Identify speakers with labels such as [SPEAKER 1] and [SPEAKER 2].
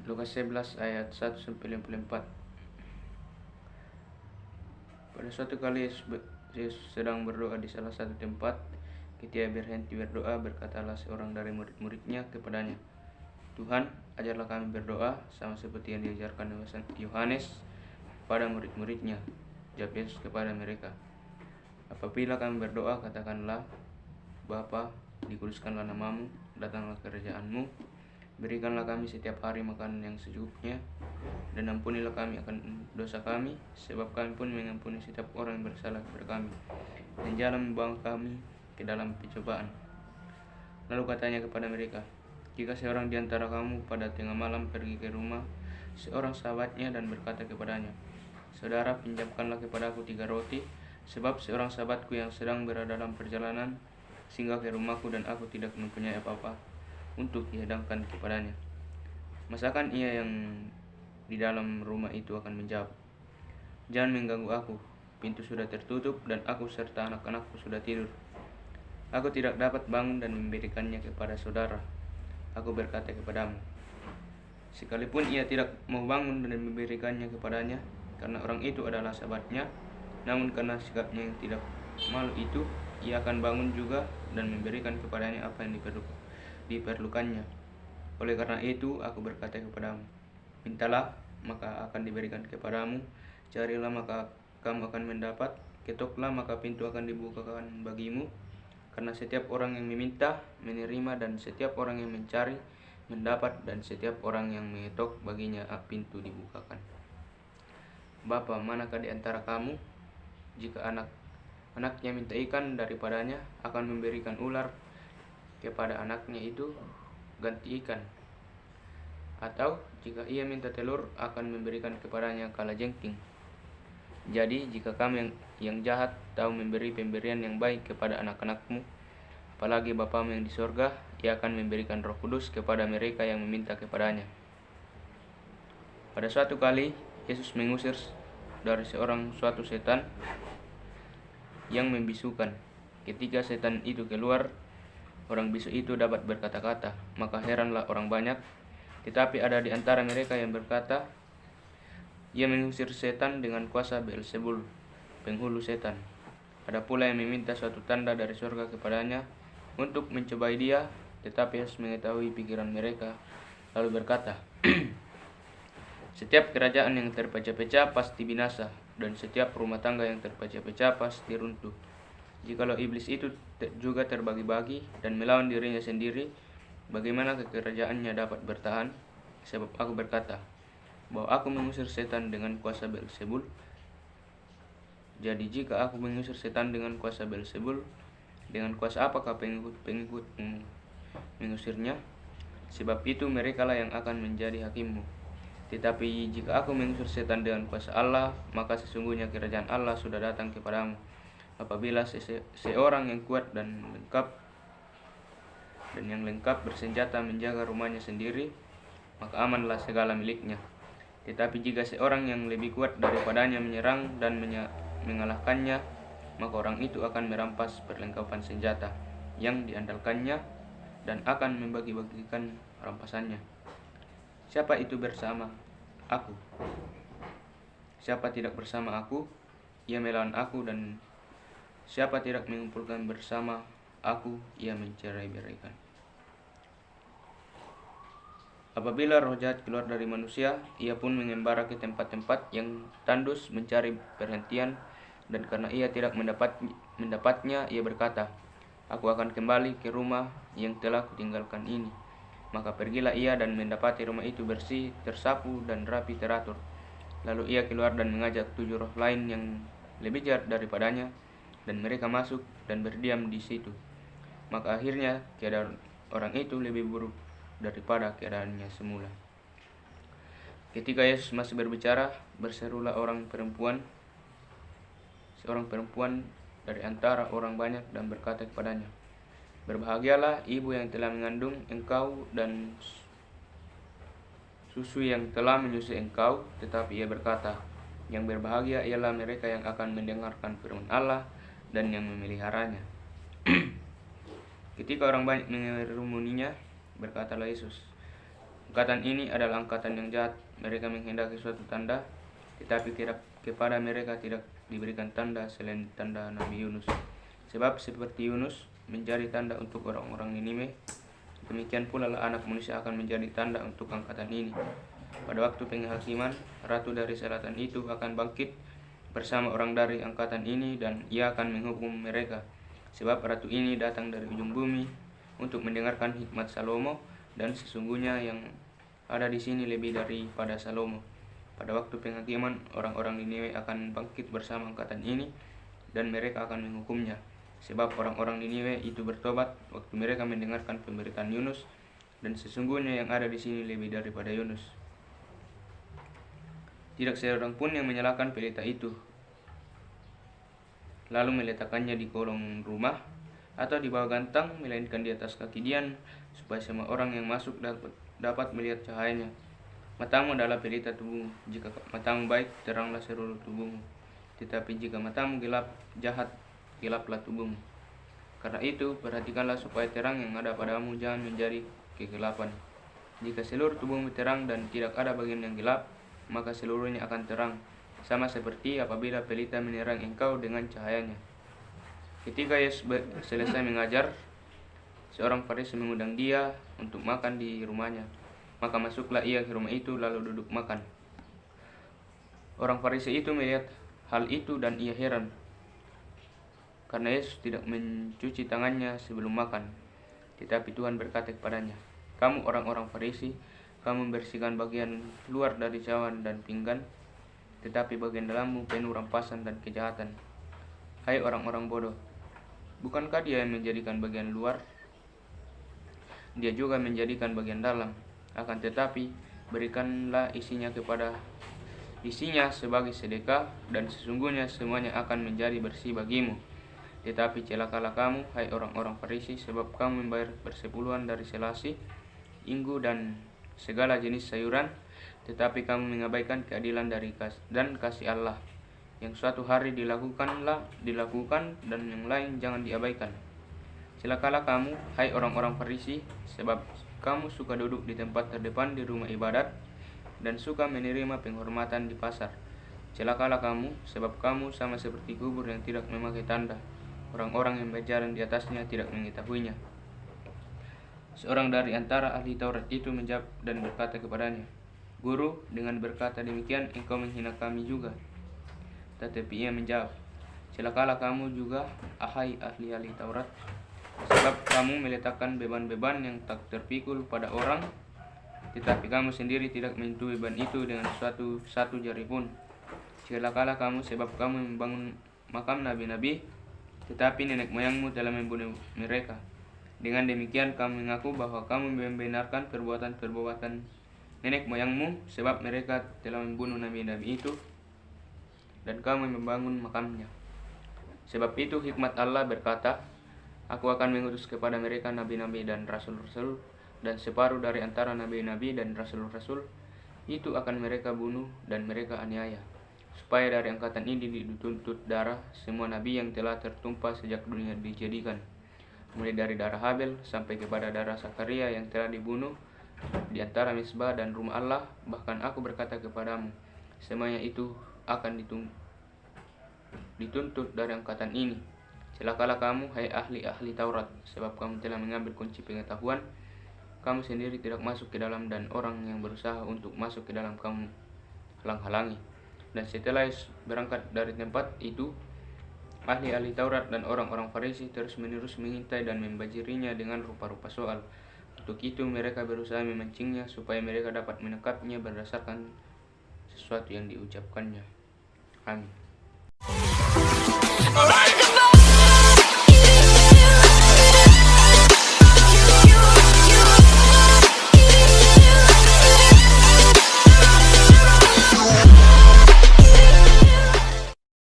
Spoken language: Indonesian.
[SPEAKER 1] Lukas 11 ayat 1-54. Pada suatu kali Yesus sedang berdoa di salah satu tempat. Ketika berhenti berdoa, berkatalah seorang dari murid-muridnya kepadanya, "Tuhan, ajarlah kami berdoa sama seperti yang diajarkan Yohanes pada murid-muridnya." Jawab Yesus kepada mereka, "Apabila kami berdoa, katakanlah, Bapa, dikuduskanlah namamu, datanglah kerajaanmu, berikanlah kami setiap hari makanan yang secukupnya, dan ampunilah kami akan dosa kami, sebab kami pun mengampuni setiap orang yang bersalah kepada kami. Dan jangan membawa kami ke dalam pencobaan." Lalu katanya kepada mereka, "Jika seorang di antara kamu pada tengah malam pergi ke rumah seorang sahabatnya dan berkata kepadanya, 'Saudara, pinjamkanlah kepadaku 3 roti, sebab seorang sahabatku yang sedang berada dalam perjalanan singgah ke rumahku dan aku tidak mempunyai apa-apa untuk dihidangkan kepadanya.' Masakan ia yang di dalam rumah itu akan menjawab, 'Jangan mengganggu aku, pintu sudah tertutup dan aku serta anak-anakku sudah tidur. Aku tidak dapat bangun dan memberikannya kepada saudara.' Aku berkata kepadamu, sekalipun ia tidak mau bangun dan memberikannya kepadanya, karena orang itu adalah sahabatnya, namun karena sikapnya yang tidak malu itu, ia akan bangun juga dan memberikan kepadanya apa yang diperlukannya. Oleh karena itu, aku berkata kepadamu, mintalah, maka akan diberikan kepadamu, carilah, maka kamu akan mendapat, ketoklah, maka pintu akan dibukakan bagimu. Karena setiap orang yang meminta, menerima, dan setiap orang yang mencari, mendapat, dan setiap orang yang mengetok, baginya pintu dibukakan. Bapa, manakah di antara kamu, jika anaknya minta ikan daripadanya, akan memberikan ular kepada anaknya itu ganti ikan? Atau jika ia minta telur, akan memberikan kepadanya kalajengking? Jadi jika kamu yang jahat tahu memberi pemberian yang baik kepada anak-anakmu, apalagi Bapamu yang di sorga, ia akan memberikan Roh Kudus kepada mereka yang meminta kepadanya." Pada suatu kali, Yesus mengusir dari suatu setan yang membisukan. Ketika setan itu keluar, orang bisu itu dapat berkata-kata. Maka heranlah orang banyak. Tetapi ada di antara mereka yang berkata, "Ia mengusir setan dengan kuasa Beelzebul, penghulu setan." Ada pula yang meminta suatu tanda dari surga kepadanya untuk mencobai dia, tetapi Yesus mengetahui pikiran mereka, lalu berkata, "Setiap kerajaan yang terpecah-pecah pasti binasa, dan setiap rumah tangga yang terpecah-pecah pasti runtuh. Jikalau iblis itu juga terbagi-bagi dan melawan dirinya sendiri, bagaimana kekerajaannya dapat bertahan? Sebab aku berkata bahwa aku mengusir setan dengan kuasa Beelzebul. Jadi jika aku mengusir setan dengan kuasa Beelzebul, dengan kuasa apakah pengikut mengusirnya? Sebab itu merekalah yang akan menjadi hakimmu. Tetapi jika aku mengusir setan dengan kuasa Allah, maka sesungguhnya kerajaan Allah sudah datang kepadamu. Apabila seorang yang kuat dan yang lengkap bersenjata menjaga rumahnya sendiri, maka amanlah segala miliknya. Tetapi jika seorang yang lebih kuat daripadanya menyerang dan mengalahkannya, maka orang itu akan merampas perlengkapan senjata yang diandalkannya dan akan membagi-bagikan rampasannya. Siapa itu bersama aku? Siapa tidak bersama aku, ia melawan aku, dan siapa tidak mengumpulkan bersama aku, ia mencerai-beraikan." Apabila roh jahat keluar dari manusia, ia pun mengembara ke tempat-tempat yang tandus mencari perhentian, dan karena ia tidak mendapatnya, ia berkata, "Aku akan kembali ke rumah yang telah kutinggalkan ini." Maka pergilah ia dan mendapati rumah itu bersih, tersapu, dan rapi teratur. Lalu ia keluar dan mengajak 7 roh lain yang lebih jahat daripadanya, dan mereka masuk dan berdiam di situ. Maka akhirnya keadaan orang itu lebih buruk daripada keadaannya semula. Ketika Yesus masih berbicara, berserulah seorang perempuan dari antara orang banyak dan berkata kepadanya, "Berbahagialah ibu yang telah mengandung engkau dan susu yang telah menyusui engkau." Tetapi ia berkata, "Yang berbahagia ialah mereka yang akan mendengarkan firman Allah dan yang memeliharanya." Ketika orang banyak mengerumuninya, berkatalah Yesus, Angkatan ini adalah angkatan yang jahat. Mereka menghendaki suatu tanda, tetapi kepada mereka tidak diberikan tanda selain tanda Nabi Yunus. Sebab seperti Yunus menjadi tanda untuk orang-orang Niniwe, demikian pula lah anak manusia akan menjadi tanda untuk angkatan ini. Pada waktu penghakiman, ratu dari selatan itu akan bangkit bersama orang dari angkatan ini dan ia akan menghukum mereka. Sebab ratu ini datang dari ujung bumi untuk mendengarkan hikmat Salomo, dan sesungguhnya yang ada di sini lebih daripada Salomo. Pada waktu penghakiman, orang-orang Niniwe akan bangkit bersama angkatan ini dan mereka akan menghukumnya. Sebab orang-orang Niniwe itu bertobat waktu mereka mendengarkan pemberitaan Yunus, dan sesungguhnya yang ada di sini lebih daripada Yunus. Tidak seorang pun yang menyalakan pelita itu, lalu meletakkannya di kolong rumah atau di bawah gantang, melainkan di atas kaki dian, supaya semua orang yang masuk dapat melihat cahayanya. Matamu adalah pelita tubuhmu. Jika matamu baik, teranglah seluruh tubuhmu. Tetapi jika matamu jahat, gelaplah tubuhmu. Karena itu, perhatikanlah supaya terang yang ada padamu jangan menjadi kegelapan. Jika seluruh tubuhmu terang dan tidak ada bagian yang gelap, maka seluruhnya akan terang, sama seperti apabila pelita menerang engkau dengan cahayanya. Ketika Yesus selesai mengajar, seorang Farisi mengundang dia untuk makan di rumahnya. Maka masuklah ia ke rumah itu lalu duduk makan. Orang Farisi itu melihat hal itu dan ia heran, karena Yesus tidak mencuci tangannya sebelum makan. Tetapi Tuhan berkata kepadanya, "Kamu orang-orang Farisi, kamu membersihkan bagian luar dari cawan dan pinggan, tetapi bagian dalammu penuh rampasan dan kejahatan. Hai orang-orang bodoh, bukankah Dia yang menjadikan bagian luar? Dia juga menjadikan bagian dalam. Akan tetapi berikanlah isinya sebagai sedekah, dan sesungguhnya semuanya akan menjadi bersih bagimu. Tetapi celakalah kamu, hai orang-orang Farisi, sebab kamu membayar persepuluhan dari selasi, inggu, dan segala jenis sayuran, tetapi kamu mengabaikan keadilan dan kasih Allah, yang suatu hari dilakukan dan yang lain jangan diabaikan. Celakalah kamu, hai orang-orang Farisi, sebab kamu suka duduk di tempat terdepan di rumah ibadat dan suka menerima penghormatan di pasar. Celakalah kamu, sebab kamu sama seperti kubur yang tidak memakai tanda. Orang-orang yang berjalan di atasnya tidak mengetahuinya." Seorang dari antara ahli Taurat itu menjawab dan berkata kepadanya, "Guru, dengan berkata demikian engkau menghina kami juga." Tetapi ia menjawab, "Celakalah kamu juga, ahai ahli-ahli Taurat, sebab kamu meletakkan beban-beban yang tak terpikul pada orang, tetapi kamu sendiri tidak menyentuh beban itu dengan satu jari pun. Celakalah kamu, sebab kamu membangun makam nabi-nabi, tetapi nenek moyangmu telah membunuh mereka. Dengan demikian kamu mengaku bahwa kamu membenarkan perbuatan-perbuatan nenek moyangmu, sebab mereka telah membunuh nabi-nabi itu, dan kamu membangun makamnya. Sebab itu hikmat Allah berkata, Aku akan mengutus kepada mereka nabi-nabi dan rasul-rasul, dan separuh dari antara nabi-nabi dan rasul-rasul itu akan mereka bunuh dan mereka aniaya, supaya dari angkatan ini dituntut darah semua nabi yang telah tertumpah sejak dunia dijadikan, mulai dari darah Habel sampai kepada darah Zakaria yang telah dibunuh di antara Mizbah dan rumah Allah. Bahkan aku berkata kepadamu, semuanya itu akan dituntut dari angkatan ini. Celakalah kamu, hai ahli-ahli Taurat, sebab kamu telah mengambil kunci pengetahuan. Kamu sendiri tidak masuk ke dalam, dan orang yang berusaha untuk masuk ke dalam kamu halang-halangi." Dan setelah berangkat dari tempat itu, ahli-ahli Taurat dan orang-orang Farisi terus-menerus mengintai dan membajirinya dengan rupa-rupa soal. Untuk itu mereka berusaha memancingnya supaya mereka dapat menangkapnya berdasarkan sesuatu yang diucapkannya. Amin.